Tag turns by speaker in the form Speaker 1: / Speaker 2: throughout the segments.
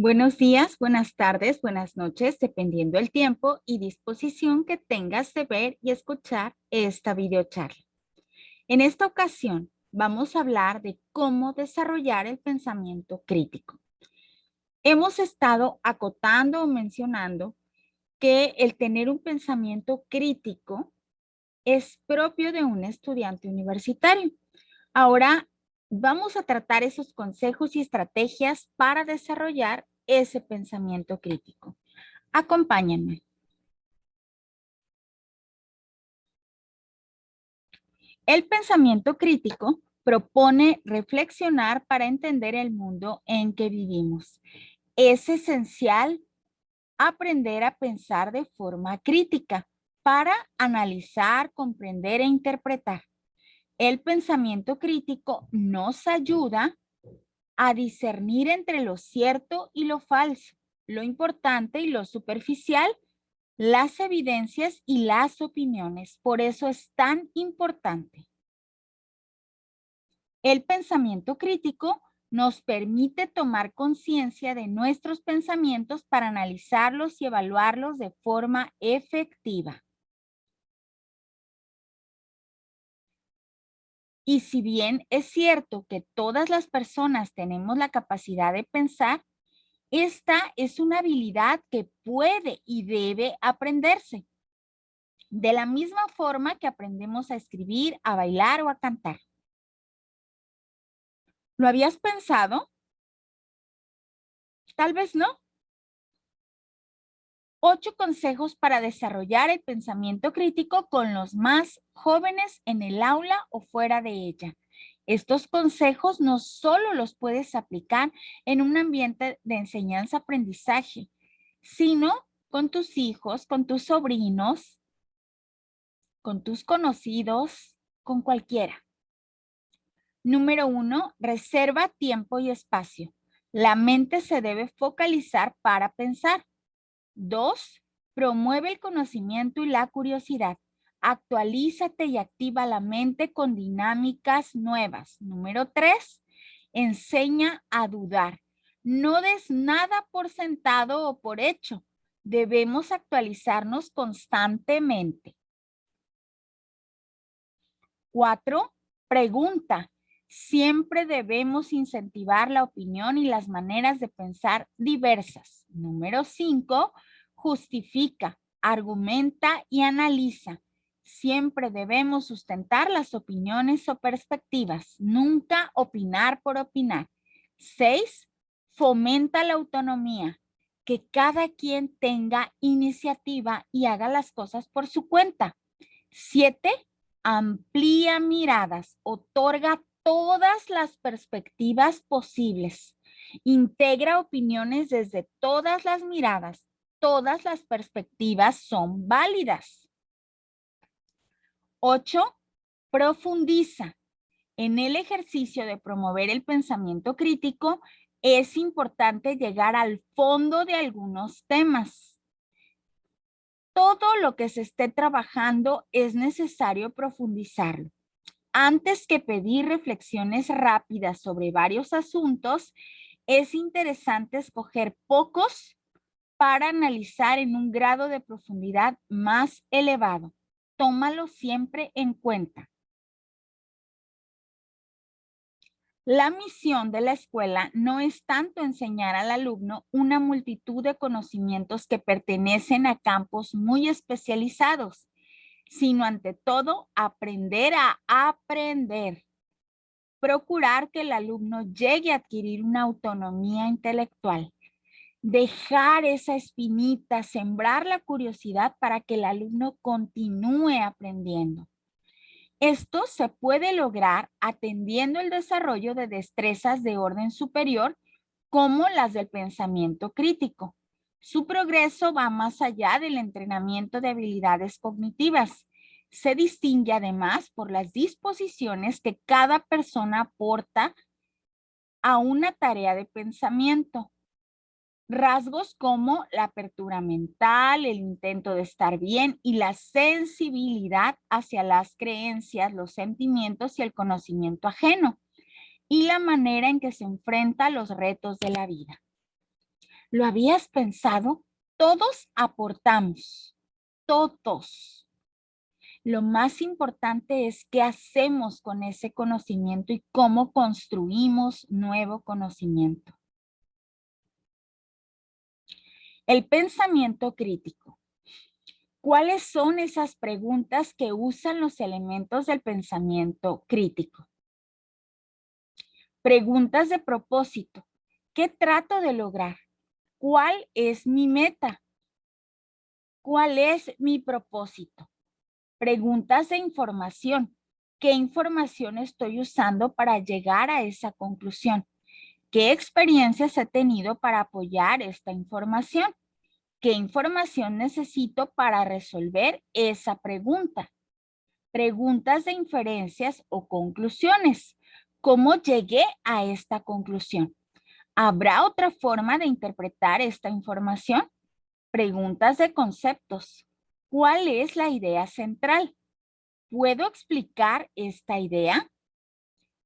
Speaker 1: Buenos días, buenas tardes, buenas noches, dependiendo el tiempo y disposición que tengas de ver y escuchar esta videocharla. En esta ocasión vamos a hablar de cómo desarrollar el pensamiento crítico. Hemos estado acotando o mencionando que el tener un pensamiento crítico es propio de un estudiante universitario. Ahora vamos a tratar esos consejos y estrategias para desarrollar ese pensamiento crítico. Acompáñenme. El pensamiento crítico propone reflexionar para entender el mundo en que vivimos. Es esencial aprender a pensar de forma crítica para analizar, comprender e interpretar. El pensamiento crítico nos ayuda a discernir entre lo cierto y lo falso, lo importante y lo superficial, las evidencias y las opiniones. Por eso es tan importante. El pensamiento crítico nos permite tomar conciencia de nuestros pensamientos para analizarlos y evaluarlos de forma efectiva. Y si bien es cierto que todas las personas tenemos la capacidad de pensar, esta es una habilidad que puede y debe aprenderse. De la misma forma que aprendemos a escribir, a bailar o a cantar. ¿Lo habías pensado? Tal vez no. 8 consejos para desarrollar el pensamiento crítico con los más jóvenes en el aula o fuera de ella. Estos consejos no solo los puedes aplicar en un ambiente de enseñanza-aprendizaje, sino con tus hijos, con tus sobrinos, con tus conocidos, con cualquiera. Número 1, reserva tiempo y espacio. La mente se debe focalizar para pensar. 2, promueve el conocimiento y la curiosidad. Actualízate y activa la mente con dinámicas nuevas. Número 3, enseña a dudar. No des nada por sentado o por hecho. Debemos actualizarnos constantemente. 4, pregunta. Siempre debemos incentivar la opinión y las maneras de pensar diversas. Número 5, justifica, argumenta y analiza. Siempre debemos sustentar las opiniones o perspectivas, nunca opinar por opinar. 6, fomenta la autonomía, que cada quien tenga iniciativa y haga las cosas por su cuenta. 7, amplía miradas, otorga todas las perspectivas posibles, integra opiniones desde todas las miradas, todas las perspectivas son válidas. 8, profundiza. En el ejercicio de promover el pensamiento crítico, es importante llegar al fondo de algunos temas. Todo lo que se esté trabajando es necesario profundizarlo. Antes que pedir reflexiones rápidas sobre varios asuntos, es interesante escoger pocos para analizar en un grado de profundidad más elevado. Tómalo siempre en cuenta. La misión de la escuela no es tanto enseñar al alumno una multitud de conocimientos que pertenecen a campos muy especializados, sino ante todo aprender a aprender. Procurar que el alumno llegue a adquirir una autonomía intelectual. Dejar esa espinita, sembrar la curiosidad para que el alumno continúe aprendiendo. Esto se puede lograr atendiendo el desarrollo de destrezas de orden superior como las del pensamiento crítico. Su progreso va más allá del entrenamiento de habilidades cognitivas. Se distingue además por las disposiciones que cada persona aporta a una tarea de pensamiento. Rasgos como la apertura mental, el intento de estar bien y la sensibilidad hacia las creencias, los sentimientos y el conocimiento ajeno, y la manera en que se enfrenta a los retos de la vida. ¿Lo habías pensado? Todos aportamos, todos. Lo más importante es qué hacemos con ese conocimiento y cómo construimos nuevo conocimiento. El pensamiento crítico. ¿Cuáles son esas preguntas que usan los elementos del pensamiento crítico? Preguntas de propósito. ¿Qué trato de lograr? ¿Cuál es mi meta? ¿Cuál es mi propósito? Preguntas de información. ¿Qué información estoy usando para llegar a esa conclusión? ¿Qué experiencias he tenido para apoyar esta información? ¿Qué información necesito para resolver esa pregunta? Preguntas de inferencias o conclusiones. ¿Cómo llegué a esta conclusión? ¿Habrá otra forma de interpretar esta información? Preguntas de conceptos. ¿Cuál es la idea central? ¿Puedo explicar esta idea?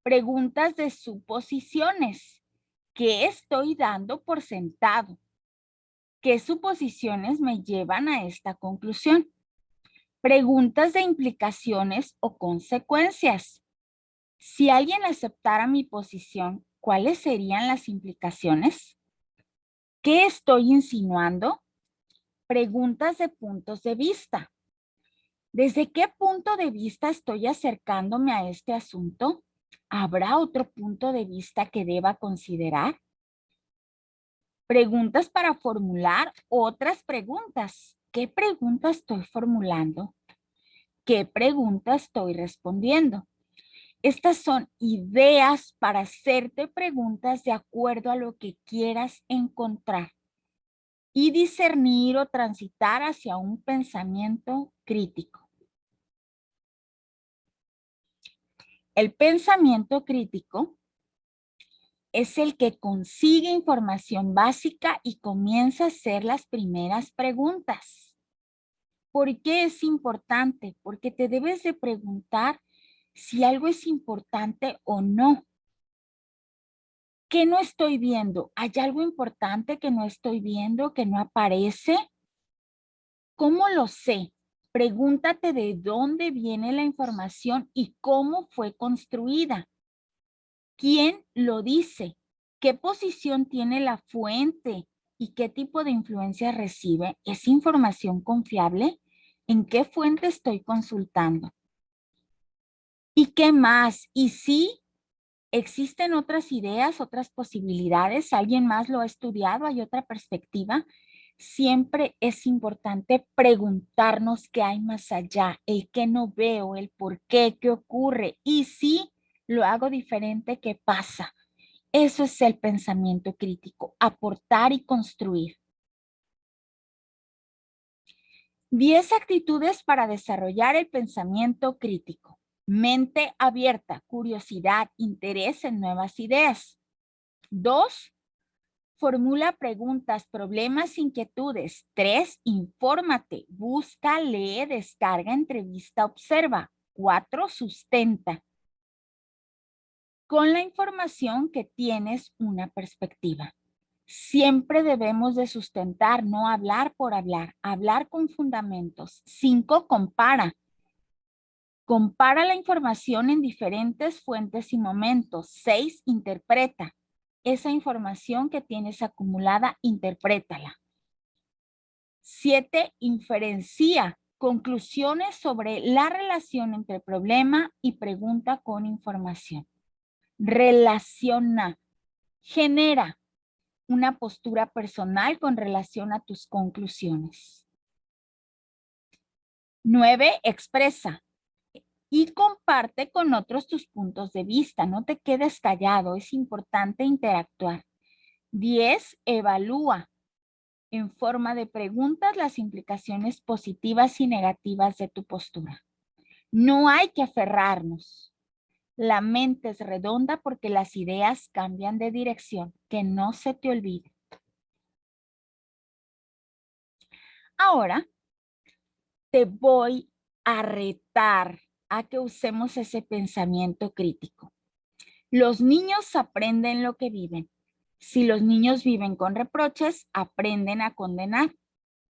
Speaker 1: Preguntas de suposiciones. ¿Qué estoy dando por sentado? ¿Qué suposiciones me llevan a esta conclusión? Preguntas de implicaciones o consecuencias. Si alguien aceptara mi posición, ¿cuáles serían las implicaciones? ¿Qué estoy insinuando? Preguntas de puntos de vista. ¿Desde qué punto de vista estoy acercándome a este asunto? ¿Habrá otro punto de vista que deba considerar? Preguntas para formular otras preguntas. ¿Qué pregunta estoy formulando? ¿Qué pregunta estoy respondiendo? Estas son ideas para hacerte preguntas de acuerdo a lo que quieras encontrar y discernir o transitar hacia un pensamiento crítico. El pensamiento crítico es el que consigue información básica y comienza a hacer las primeras preguntas. ¿Por qué es importante? Porque te debes de preguntar si algo es importante o no. ¿Qué no estoy viendo? ¿Hay algo importante que no estoy viendo, que no aparece? ¿Cómo lo sé? Pregúntate de dónde viene la información y cómo fue construida. ¿Quién lo dice? ¿Qué posición tiene la fuente? ¿Y qué tipo de influencia recibe? ¿Es información confiable? ¿En qué fuente estoy consultando? ¿Y qué más? ¿Y si existen otras ideas, otras posibilidades? ¿Alguien más lo ha estudiado? ¿Hay otra perspectiva? Siempre es importante preguntarnos qué hay más allá, el qué no veo, el por qué, qué ocurre. Y si lo hago diferente, ¿qué pasa? Eso es el pensamiento crítico, aportar y construir. 10 actitudes para desarrollar el pensamiento crítico. Mente abierta, curiosidad, interés en nuevas ideas. 2. Formula preguntas, problemas, inquietudes. 3. Infórmate, busca, lee, descarga, entrevista, observa. 4. Sustenta. Con la información que tienes una perspectiva. Siempre debemos de sustentar, no hablar por hablar con fundamentos. 5. Compara. Compara la información en diferentes fuentes y momentos. 6. Interpreta. Esa información que tienes acumulada, interprétala. 7. Inferencia. Conclusiones sobre la relación entre problema y pregunta con información. Relaciona. Genera una postura personal con relación a tus conclusiones. 9. Expresa y comparte con otros tus puntos de vista. No te quedes callado, es importante interactuar. 10. Evalúa en forma de preguntas las implicaciones positivas y negativas de tu postura. No hay que aferrarnos. La mente es redonda porque las ideas cambian de dirección. Que no se te olvide. Ahora te voy a retar a que usemos ese pensamiento crítico. Los niños aprenden lo que viven. Si los niños viven con reproches, aprenden a condenar.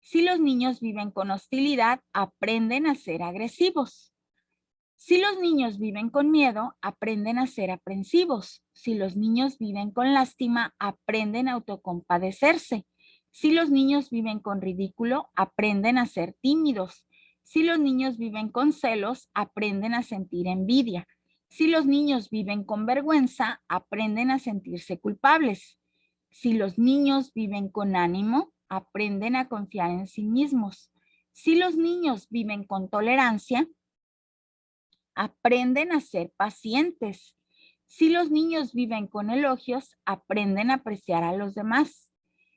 Speaker 1: Si los niños viven con hostilidad, aprenden a ser agresivos. Si los niños viven con miedo, aprenden a ser aprensivos. Si los niños viven con lástima, aprenden a autocompadecerse. Si los niños viven con ridículo, aprenden a ser tímidos. Si los niños viven con celos, aprenden a sentir envidia. Si los niños viven con vergüenza, aprenden a sentirse culpables. Si los niños viven con ánimo, aprenden a confiar en sí mismos. Si los niños viven con tolerancia, aprenden a ser pacientes. Si los niños viven con elogios, aprenden a apreciar a los demás.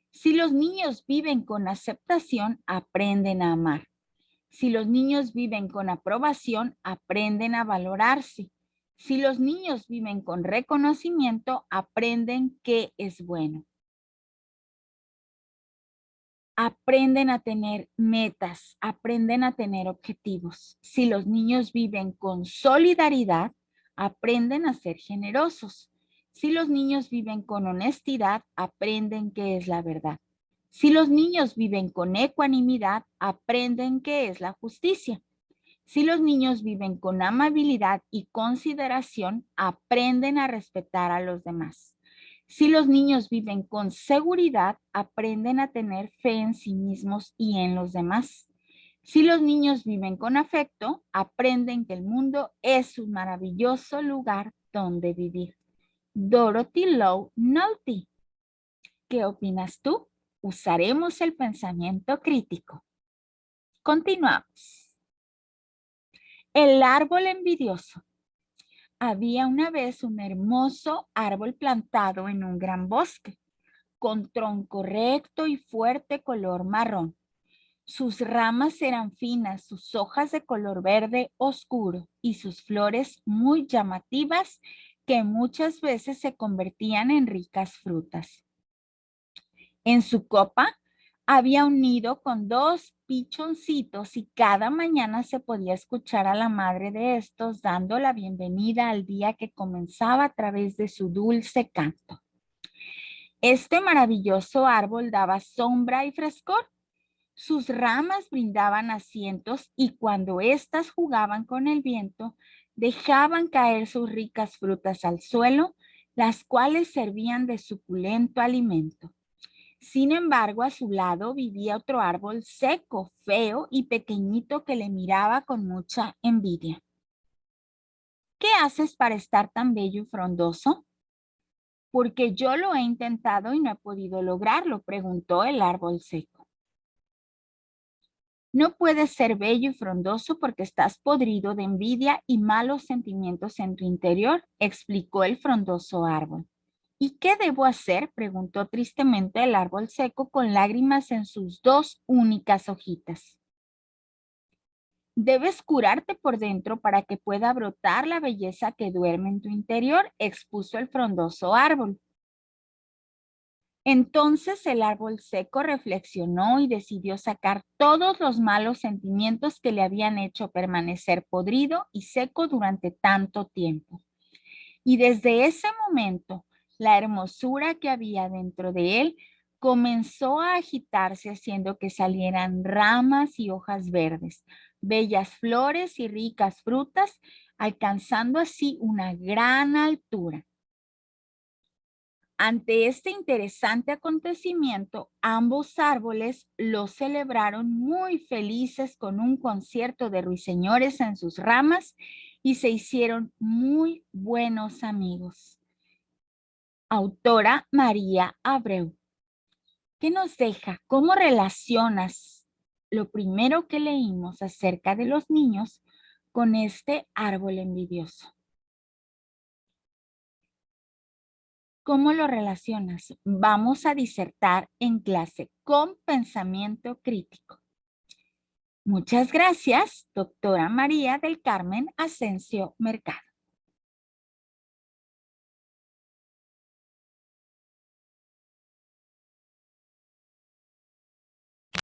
Speaker 1: Si los niños viven con aceptación, aprenden a amar. Si los niños viven con aprobación, aprenden a valorarse. Si los niños viven con reconocimiento, aprenden qué es bueno. Aprenden a tener metas, aprenden a tener objetivos. Si los niños viven con solidaridad, aprenden a ser generosos. Si los niños viven con honestidad, aprenden qué es la verdad. Si los niños viven con ecuanimidad, aprenden qué es la justicia. Si los niños viven con amabilidad y consideración, aprenden a respetar a los demás. Si los niños viven con seguridad, aprenden a tener fe en sí mismos y en los demás. Si los niños viven con afecto, aprenden que el mundo es un maravilloso lugar donde vivir. Dorothy Lowe Naughty. ¿Qué opinas tú? Usaremos el pensamiento crítico. Continuamos. El árbol envidioso. Había una vez un hermoso árbol plantado en un gran bosque, con tronco recto y fuerte color marrón. Sus ramas eran finas, sus hojas de color verde oscuro y sus flores muy llamativas que muchas veces se convertían en ricas frutas. En su copa había un nido con 2 pichoncitos y cada mañana se podía escuchar a la madre de estos dando la bienvenida al día que comenzaba a través de su dulce canto. Este maravilloso árbol daba sombra y frescor. Sus ramas brindaban asientos y cuando éstas jugaban con el viento, dejaban caer sus ricas frutas al suelo, las cuales servían de suculento alimento. Sin embargo, a su lado vivía otro árbol seco, feo y pequeñito que le miraba con mucha envidia. ¿Qué haces para estar tan bello y frondoso? Porque yo lo he intentado y no he podido lograrlo, preguntó el árbol seco. No puedes ser bello y frondoso porque estás podrido de envidia y malos sentimientos en tu interior, explicó el frondoso árbol. ¿Y qué debo hacer?, preguntó tristemente el árbol seco con lágrimas en sus 2 únicas hojitas. Debes curarte por dentro para que pueda brotar la belleza que duerme en tu interior, expuso el frondoso árbol. Entonces el árbol seco reflexionó y decidió sacar todos los malos sentimientos que le habían hecho permanecer podrido y seco durante tanto tiempo. Y desde ese momento, la hermosura que había dentro de él comenzó a agitarse haciendo que salieran ramas y hojas verdes, bellas flores y ricas frutas, alcanzando así una gran altura. Ante este interesante acontecimiento, ambos árboles lo celebraron muy felices con un concierto de ruiseñores en sus ramas y se hicieron muy buenos amigos. Autora María Abreu. ¿Qué nos deja? ¿Cómo relacionas lo primero que leímos acerca de los niños con este árbol envidioso? ¿Cómo lo relacionas? Vamos a disertar en clase con pensamiento crítico. Muchas gracias, doctora María del Carmen Asensio Mercado.